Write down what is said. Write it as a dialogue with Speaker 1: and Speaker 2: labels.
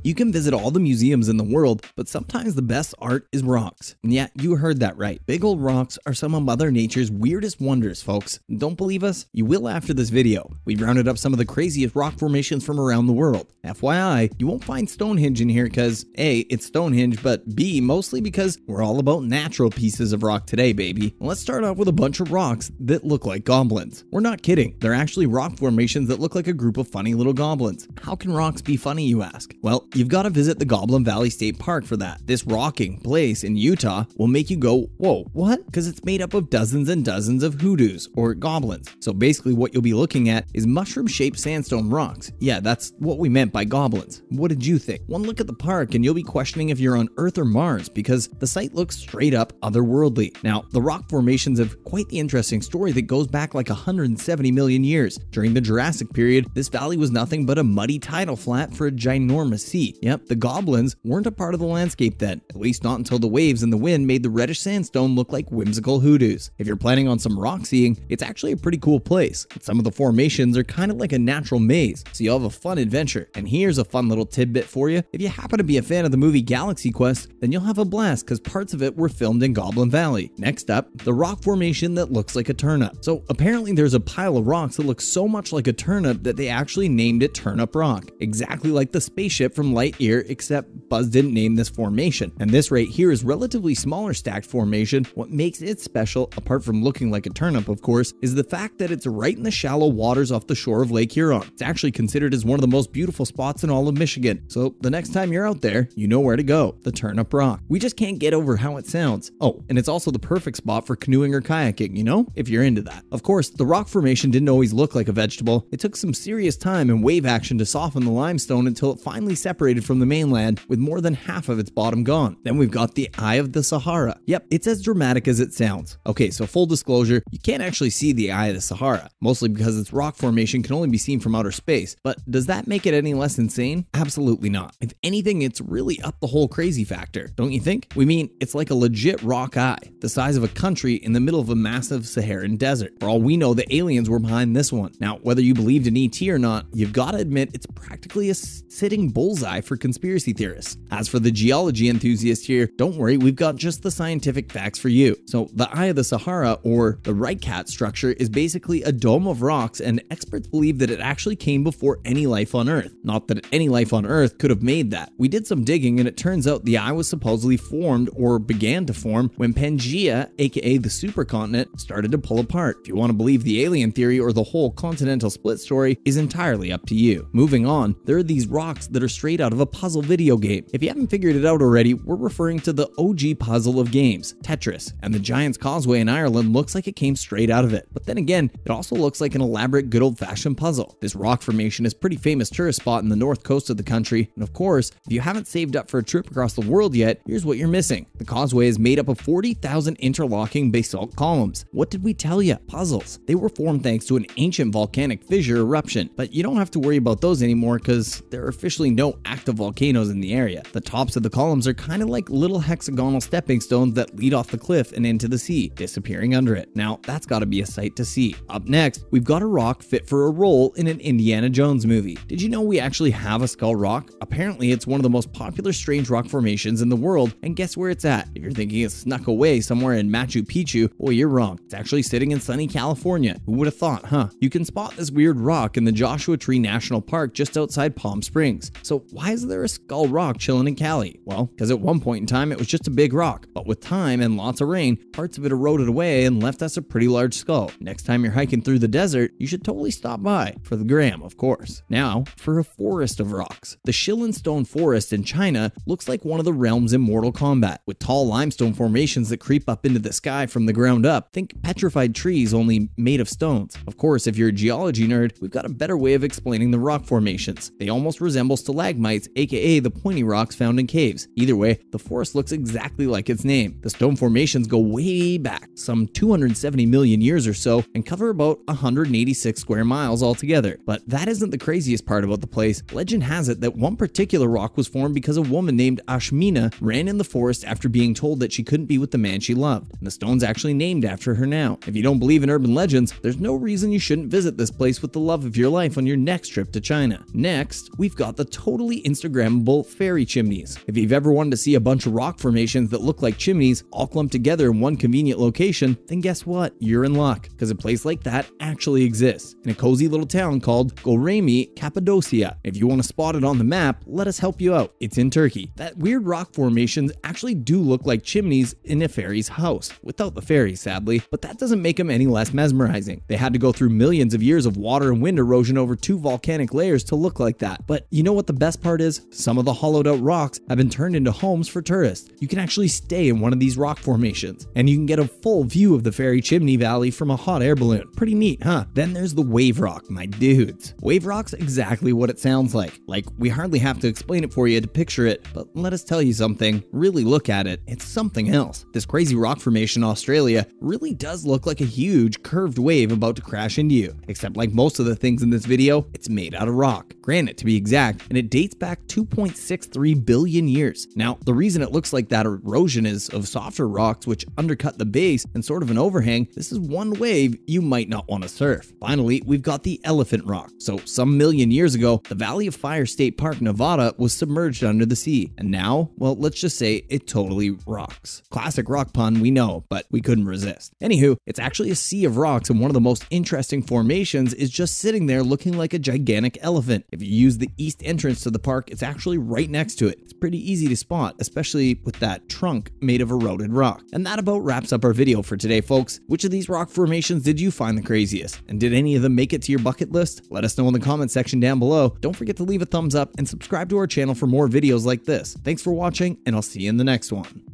Speaker 1: You can visit all the museums in the world, but sometimes the best art is rocks. And yeah, you heard that right. Big old rocks are some of Mother Nature's weirdest wonders, folks. Don't believe us? You will after this video. We've rounded up some of the craziest rock formations from around the world. FYI, you won't find Stonehenge in here because A, it's Stonehenge, but B, mostly because we're all about natural pieces of rock today, baby. Let's start off with a bunch of rocks that look like goblins. We're not kidding. They're actually rock formations that look like a group of funny little goblins. How can rocks be funny, you ask? Well, you've got to visit the Goblin Valley State Park for that. This rocking place in Utah will make you go, whoa, what? Because it's made up of dozens and dozens of hoodoos, or goblins. So basically what you'll be looking at is mushroom-shaped sandstone rocks. Yeah, that's what we meant by goblins. What did you think? One look at the park and you'll be questioning if you're on Earth or Mars, because the site looks straight up otherworldly. Now, the rock formations have quite the interesting story that goes back like 170 million years. During the Jurassic period, this valley was nothing but a muddy tidal flat for a ginormous sea. Yep, the goblins weren't a part of the landscape then, at least not until the waves and the wind made the reddish sandstone look like whimsical hoodoos. If you're planning on some rock seeing, it's actually a pretty cool place. Some of the formations are kind of like a natural maze, so you'll have a fun adventure. And here's a fun little tidbit for you. If you happen to be a fan of the movie Galaxy Quest, then you'll have a blast because parts of it were filmed in Goblin Valley. Next up, the rock formation that looks like a turnip. So apparently there's a pile of rocks that look so much like a turnip that they actually named it Turnip Rock, exactly like the spaceship from Lightyear, except Buzz didn't name this formation. And this right here is relatively smaller stacked formation. What makes it special, apart from looking like a turnip of course, is the fact that it's right in the shallow waters off the shore of Lake Huron. It's actually considered as one of the most beautiful spots in all of Michigan. So the next time you're out there, you know where to go, the Turnip Rock. We just can't get over how it sounds. Oh, and it's also the perfect spot for canoeing or kayaking, you know, if you're into that. Of course, the rock formation didn't always look like a vegetable. It took some serious time and wave action to soften the limestone until it finally separated from the mainland with more than half of its bottom gone. Then we've got the Eye of the Sahara. Yep, it's as dramatic as it sounds. Okay, so full disclosure, you can't actually see the Eye of the Sahara, mostly because its rock formation can only be seen from outer space. But does that make it any less insane? Absolutely not. If anything, it's really up the whole crazy factor, don't you think? We mean, it's like a legit rock eye, the size of a country in the middle of a massive Saharan desert. For all we know, the aliens were behind this one. Now, whether you believed in ET or not, you've got to admit it's practically a sitting bullseye for conspiracy theorists. As for the geology enthusiast here, don't worry, we've got just the scientific facts for you. So the Eye of the Sahara, or the Reikat structure, is basically a dome of rocks, and experts believe that it actually came before any life on Earth. Not that any life on Earth could have made that. We did some digging and it turns out the eye was supposedly formed or began to form when Pangaea, aka the supercontinent, started to pull apart. If you want to believe the alien theory or the whole continental split story is entirely up to you. Moving on, there are these rocks that are straight out of a puzzle video game. If you haven't figured it out already, we're referring to the OG puzzle of games, Tetris, and the Giant's Causeway in Ireland looks like it came straight out of it. But then again, it also looks like an elaborate good old-fashioned puzzle. This rock formation is a pretty famous tourist spot in the north coast of the country, and of course, if you haven't saved up for a trip across the world yet, here's what you're missing. The causeway is made up of 40,000 interlocking basalt columns. What did we tell you? Puzzles. They were formed thanks to an ancient volcanic fissure eruption, but you don't have to worry about those anymore because there are officially no active volcanoes in the area. The tops of the columns are kind of like little hexagonal stepping stones that lead off the cliff and into the sea, disappearing under it. Now, that's got to be a sight to see. Up next, we've got a rock fit for a role in an Indiana Jones movie. Did you know we actually have a skull rock? Apparently, it's one of the most popular strange rock formations in the world, and guess where it's at? If you're thinking it's snuck away somewhere in Machu Picchu, well, you're wrong. It's actually sitting in sunny California. Who would have thought, huh? You can spot this weird rock in the Joshua Tree National Park just outside Palm Springs. So why is there a skull rock chilling in Cali? Well, because at one point in time, it was just a big rock, but with time and lots of rain, parts of it eroded away and left us a pretty large skull. Next time you're hiking through the desert, you should totally stop by, for the gram, of course. Now, for a forest of rocks. The Shilin Stone Forest in China looks like one of the realms in Mortal Kombat, with tall limestone formations that creep up into the sky from the ground up. Think petrified trees, only made of stones. Of course, if you're a geology nerd, we've got a better way of explaining the rock formations. They almost resemble stalagmites, aka the pointy rocks found in caves. Either way, the forest looks exactly like its name. The stone formations go way back, some 270 million years or so, and cover about 186 square miles altogether. But that isn't the craziest part about the place. Legend has it that one particular rock was formed because a woman named Ashmina ran in the forest after being told that she couldn't be with the man she loved. And the stone's actually named after her now. If you don't believe in urban legends, there's no reason you shouldn't visit this place with the love of your life on your next trip to China. Next, we've got the totally easily Instagrammable fairy chimneys. If you've ever wanted to see a bunch of rock formations that look like chimneys all clumped together in one convenient location, then guess what? You're in luck, because a place like that actually exists in a cozy little town called Goremi, Cappadocia. If you want to spot it on the map, let us help you out. It's in Turkey. That weird rock formations actually do look like chimneys in a fairy's house, without the fairy sadly, but that doesn't make them any less mesmerizing. They had to go through millions of years of water and wind erosion over 2 volcanic layers to look like that. But you know what the best part is? Some of the hollowed out rocks have been turned into homes for tourists. You can actually stay in one of these rock formations, and you can get a full view of the fairy chimney valley from a hot air balloon. Pretty neat, huh? Then there's the wave rock, my dudes. Wave rock's exactly what it sounds like. We hardly have to explain it for you to picture it, but let us tell you something. Really look at it. It's something else. This crazy rock formation in Australia really does look like a huge curved wave about to crash into you. Except like most of the things in this video, it's made out of rock. Granite to be exact, and it dates back 2.63 billion years. Now, the reason it looks like that erosion is of softer rocks which undercut the base and sort of an overhang. This is one wave you might not want to surf. Finally, we've got the elephant rock. So some million years ago, the Valley of Fire State Park, Nevada was submerged under the sea. And now, well, let's just say it totally rocks. Classic rock pun, we know, but we couldn't resist. Anywho, it's actually a sea of rocks, and one of the most interesting formations is just sitting there looking like a gigantic elephant. If you use the east entrance to the park, it's actually right next to it. It's pretty easy to spot, especially with that trunk made of eroded rock. And that about wraps up our video for today, folks. Which of these rock formations did you find the craziest? And did any of them make it to your bucket list? Let us know in the comment section down below. Don't forget to leave a thumbs up and subscribe to our channel for more videos like this. Thanks for watching, and I'll see you in the next one.